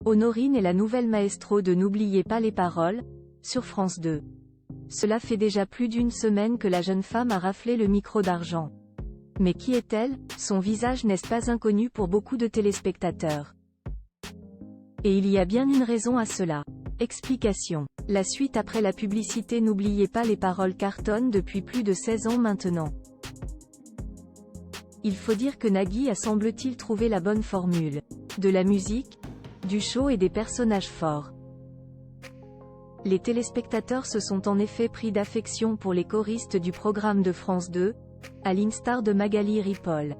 Honorine est la nouvelle maestro de N'oubliez pas les paroles, sur France 2. Cela fait déjà plus d'une semaine que la jeune femme a raflé le micro d'argent. Mais qui est-elle? Son visage n'est-ce pas inconnu pour beaucoup de téléspectateurs? Et il y a bien une raison à cela. Explication. La suite après la publicité N'oubliez pas les paroles cartonne depuis plus de 16 ans maintenant. Il faut dire que Nagui a semble-t-il trouvé la bonne formule. De la musique, du show et des personnages forts. Les téléspectateurs se sont en effet pris d'affection pour les choristes du programme de France 2, à l'instar de Magali Ripoll.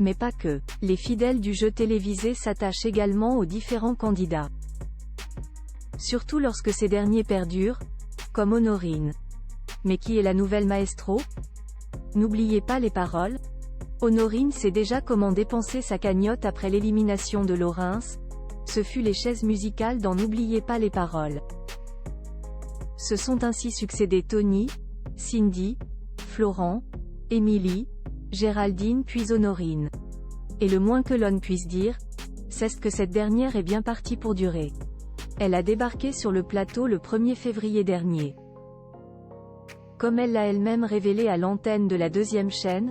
Mais pas que. Les fidèles du jeu télévisé s'attachent également aux différents candidats. Surtout lorsque ces derniers perdurent, comme Honorine. Mais qui est la nouvelle maestro? N'oubliez pas les paroles. Honorine sait déjà comment dépenser sa cagnotte après l'élimination de Laurens. Ce fut les chaises musicales dans N'oubliez pas les paroles. Se sont ainsi succédés Tony, Cindy, Florent, Émilie, Géraldine puis Honorine. Et le moins que l'on puisse dire, c'est que cette dernière est bien partie pour durer. Elle a débarqué sur le plateau le 1er février dernier. Comme elle l'a elle-même révélé à l'antenne de la deuxième chaîne,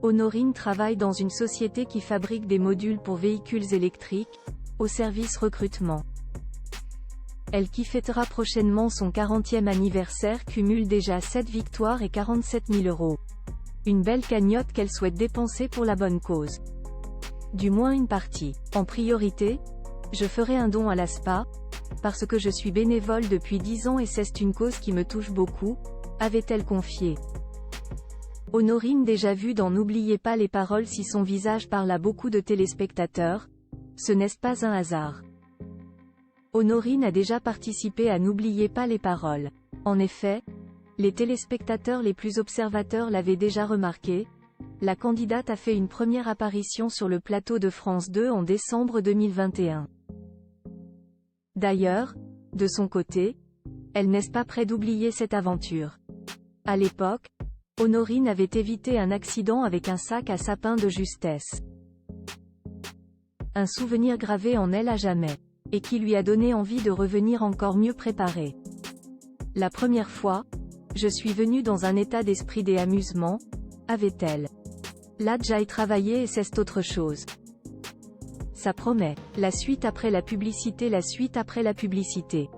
Honorine travaille dans une société qui fabrique des modules pour véhicules électriques, au service recrutement. Elle qui fêtera prochainement son 40e anniversaire cumule déjà 7 victoires et 47 000 €. Une belle cagnotte qu'elle souhaite dépenser pour la bonne cause. Du moins une partie. En priorité, je ferai un don à l'ASPA, parce que je suis bénévole depuis 10 ans et c'est une cause qui me touche beaucoup, avait-elle confié. Honorine déjà vue dans N'oubliez pas les paroles si son visage parle à beaucoup de téléspectateurs, ce n'est pas un hasard. Honorine a déjà participé à N'oubliez pas les paroles. En effet, les téléspectateurs les plus observateurs l'avaient déjà remarqué, la candidate a fait une première apparition sur le plateau de France 2 en décembre 2021. D'ailleurs, de son côté, elle n'est pas près d'oublier cette aventure. À l'époque, Honorine avait évité un accident avec un sac à sapin de justesse. Un souvenir gravé en elle à jamais. Et qui lui a donné envie de revenir encore mieux préparée. La première fois, je suis venue dans un état d'esprit des amusements, avait-elle. Là j'aille travailler et c'est autre chose. Ça promet. La suite après la publicité. La suite après la publicité.